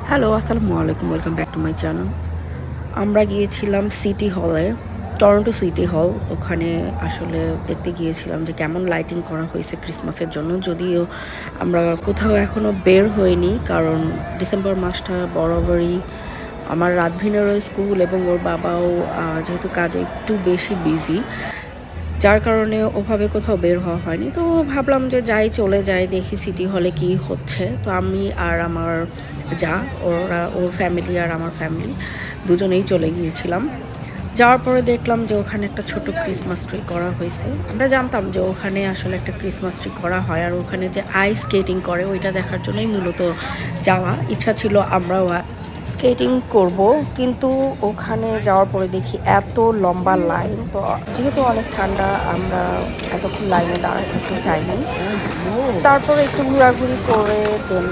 Hello, আসসালামু আলাইকুম। Welcome back to my channel. আমরা গিয়েছিলাম সিটি হলে, টরন্টো সিটি হল। ওখানে আসলে দেখতে গিয়েছিলাম যে কেমন লাইটিং করা হয়েছে ক্রিসমাসের জন্য। যদিও আমরা কোথাও এখনও বের হইনি, কারণ ডিসেম্বর মাসটা বরাবরই আমার রাতভিনেরও স্কুল এবং ওর বাবাও যেহেতু কাজে একটু বেশি বিজি, যার কারণে ওভাবে কোথাও বের হওয়া হয়নি। তো ভাবলাম যে চলে যাই, দেখি সিটি হলে কি হচ্ছে। তো আমি আর আমার ওর ফ্যামিলি আর আমার ফ্যামিলি দুজনেই চলে গিয়েছিলাম। যাওয়ার পরে দেখলাম যে ওখানে একটা ছোট ক্রিসমাস ট্রি করা হয়েছে। আমরা জানতাম যে ওখানে আসলে একটা ক্রিসমাস ট্রি করা হয়, আর ওখানে যে আইস স্কেটিং করে ওইটা দেখার জন্যই মূলত যাওয়া। ইচ্ছা ছিল আমরাও স্কেটিং করব, কিন্তু ওখানে যাওয়ার পরে দেখি এত লম্বা লাইন। তো যেহেতু অনেক ঠান্ডা, আমরা এতক্ষণ লাইনে দাঁড়ায় থাকতে চাইনি। তারপরে একটু ঘোরাঘুরি করে দেন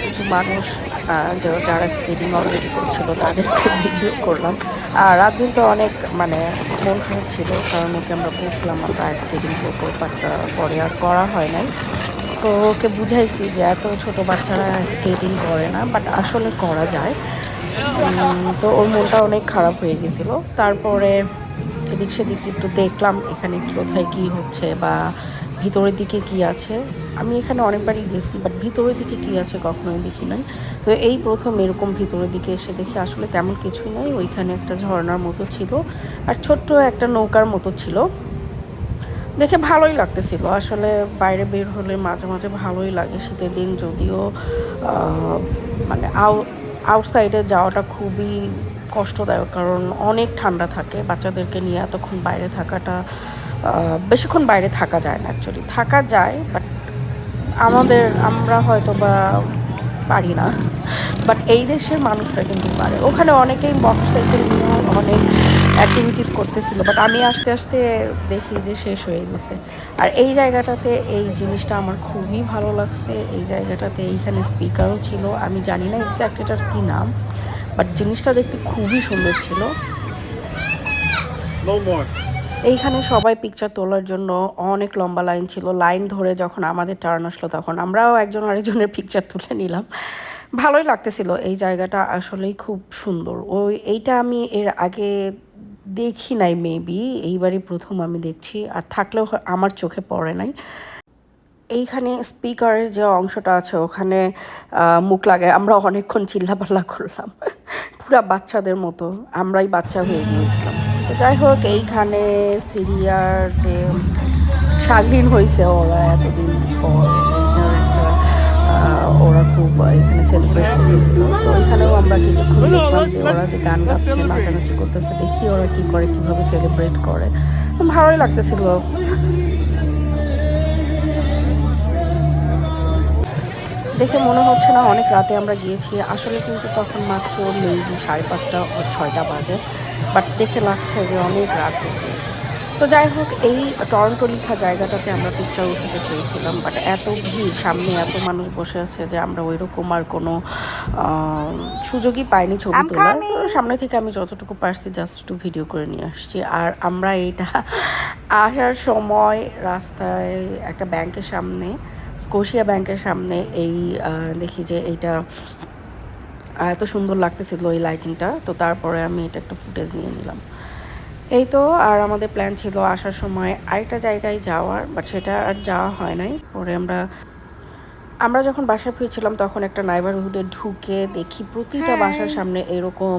কিছু মানুষ যারা স্কেটিং অলরেডি করছিল তাদেরকে ভিডিও করলাম। আর রাত দিন তো অনেক মন খারাপ ছিল, কারণ ওকে আমরা বলছিলাম আমরা স্কেটিং করবো, বাট পরে আর করা হয় নাই। তো ওকে বুঝাইছি যে এত ছোট বাচ্চারা স্কেটিং করে না, বাট আসলে করা যায়। তো ওর মনটা অনেক খারাপ হয়ে গেছিলো। তারপরে এদিক সেদিক একটু দেখলাম এখানে কোথায় কী হচ্ছে বা ভিতরের দিকে কি আছে। আমি এখানে অনেকবারই গেছি, বাট ভিতরের দিকে কি আছে কখনোই দেখি নাই। তো এই প্রথম এরকম ভিতরের দিকে এসে দেখি আসলে তেমন কিছুই নাই। ওইখানে একটা ঝর্ণার মতো ছিল আর ছোট্ট একটা নৌকার মতো ছিল। দেখে ভালোই লাগতেছিল। আসলে বাইরে বের হলে মাঝে মাঝে ভালোই লাগে শীতের দিন, যদিও মানে আউটসাইডে যাওয়াটা খুবই কষ্টদায়ক, কারণ অনেক ঠান্ডা থাকে। বাচ্চাদেরকে নিয়ে এতক্ষণ বাইরে থাকাটা, বেশিক্ষণ বাইরে থাকা যায় না। অ্যাকচুয়ালি থাকা যায়, বাট আমরা হয়তো বা পারি না, বাট এই দেশের মানুষরা কিন্তু পারে। ওখানে অনেকেই মোটরসাইকেল নিয়েও অনেক অ্যাক্টিভিটিস করতেছিল, বাট আমি আস্তে আস্তে দেখি যে শেষ হয়ে গেছে। আর এই জায়গাটাতে এই জিনিসটা আমার খুবই ভালো লাগছে। এই জায়গাটাতে এইখানে স্পিকারও ছিল, আমি জানি না এক্স্যাক্ট এটার কী নাম, বাট জিনিসটা দেখতে খুবই সুন্দর ছিল। এইখানে সবাই পিকচার তোলার জন্য অনেক লম্বা লাইন ছিল। লাইন ধরে যখন আমাদের টার্ন আসলো তখন আমরাও একজন আরেকজনের পিকচার তুলে নিলাম। ভালোই লাগতেছিল। এই জায়গাটা আসলেই খুব সুন্দর। এইটা আমি এর আগে দেখি নাই, মেবি এইবারই প্রথম আমি দেখছি, আর থাকলেও আমার চোখে পড়ে নাই। এইখানে স্পিকারের যে অংশটা আছে ওখানে মুখ লাগায় আমরা অনেকক্ষণ চিল্লাপাল্লা করলাম, পুরা বাচ্চাদের মতো আমরাই বাচ্চা হয়ে গিয়েছিলাম। তো যাই হোক, এইখানে সিরিয়ার যে স্বাধীন হয়েছে ওরা এতদিন পর, এইটার একটা ওরা খুব এখানে সেলিব্রেট করতেছিল। তো ওইখানেও আমরা কিছুক্ষণ দেখলাম যে ওরা যে গান গাচ্ছে, নাচানাচি করতেছে, দেখি ওরা কী করে, কীভাবে সেলিব্রেট করে। ভালোই লাগতেছিল। দেখে মনে হচ্ছে না অনেক রাতে আমরা গিয়েছি, আসলে কিন্তু তখন মাত্র মেবি 5:30 ও 6টা বাজে, বাট দেখে লাগছে যে অনেক রাত হয়ে গিয়েছে। তো যাই হোক, এই টরন্টো লেখা জায়গাটাতে আমরা পিকচার উঠাতে চেয়েছিলাম, বাট এত ভিড়, সামনে এত মানুষ বসে আছে যে আমরা ওইরকম আর কোনো সুযোগই পাইনি ছবি তোলার। সামনে থেকে আমি যতটুকু পারছি জাস্ট একটু ভিডিও করে নিয়ে আসছি। আর আমরা এইটা আসার সময় রাস্তায় একটা ব্যাংকের সামনে, স্কোশিয়া ব্যাংকের সামনে, এই দেখি যে এইটা এত সুন্দর লাগতেছিল এই লাইটিংটা। তো তারপরে আমি এটা একটা ফুটেজ নিয়ে নিলাম। এই তো। আর আমাদের প্ল্যান ছিল আসার সময় আরেকটা জায়গায় যাওয়ার, বাট সেটা আর যাওয়া হয় নাই। পরে আমরা যখন বাসায় ফিরছিলাম তখন একটা নাইবারহুডে ঢুকে দেখি প্রতিটা বাসার সামনে এরকম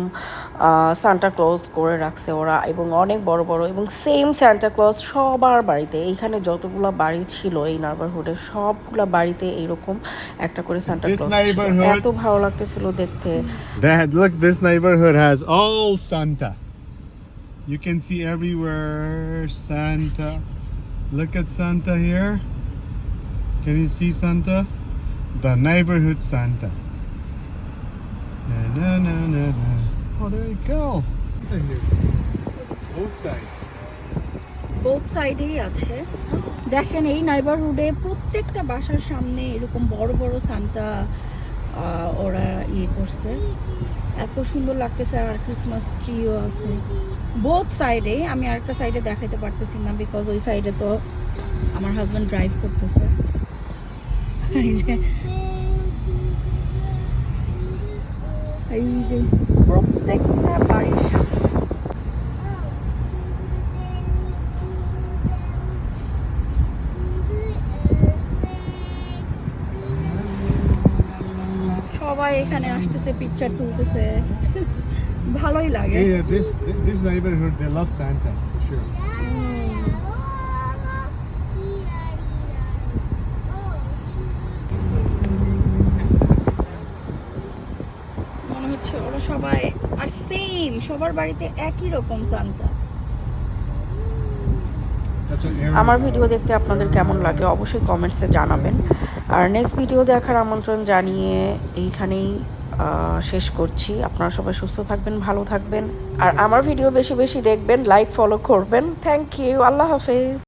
সান্টা ক্লজ করে রাখছে ওরা, এবং অনেক বড় বড়, এবং সেম সান্টা ক্লজ সবার বাড়িতে। এইখানে যতগুলো বাড়ি ছিল এই নাইবারহুডে সবগুলা বাড়িতে এইরকম একটা করে সান্টা ক্লজ ছিল। এত ভালো লাগতেছিল দেখতে। Dad, look, this neighborhood has all Santa. You can see everywhere Santa. Look at Santa here. Can you see Santa? The neighborhood Santa. Na, na, na, na, na. Oh, there you go. Santa here. Both sides. Both সাইডেই আছে। দেখেন এই নাইবারহুডে প্রত্যেকটা বাসার সামনে এরকম বড় বড় সান্টা ওরা করছে। এত সুন্দর লাগতেছে। আর ক্রিসমাস ট্রিও আছে বোথ সাইডে। আমি আরেকটা সাইডে দেখাতে পারতেছি না, বিকজ ওই সাইডে তো আমার হাজব্যান্ড ড্রাইভ করতেছে। এই যে প্রত্যেকটা বাড়ির সামনে সবাই এখানে আসতেছে, পিকচার তুলতেছে, ভালোই লাগে। Hey, this neighborhood, they love Santa, for sure. মনে হচ্ছে ওরা সবাই আর সেম, সবার বাড়িতে একই রকম সান্তা। That's an area. আমার ভিডিও দেখতে আপনাদের কেমন লাগে অবশ্যই কমেন্টসে জানাবেন। আর নেক্সট ভিডিও দেখার আমন্ত্রণ জানিয়ে এইখানেই শেষ করছি। আপনারা সবাই সুস্থ থাকবেন, ভালো থাকবেন, আর আমার ভিডিও বেশি বেশি দেখবেন, লাইক ফলো করবেন। থ্যাংক ইউ, আল্লাহ হাফেজ।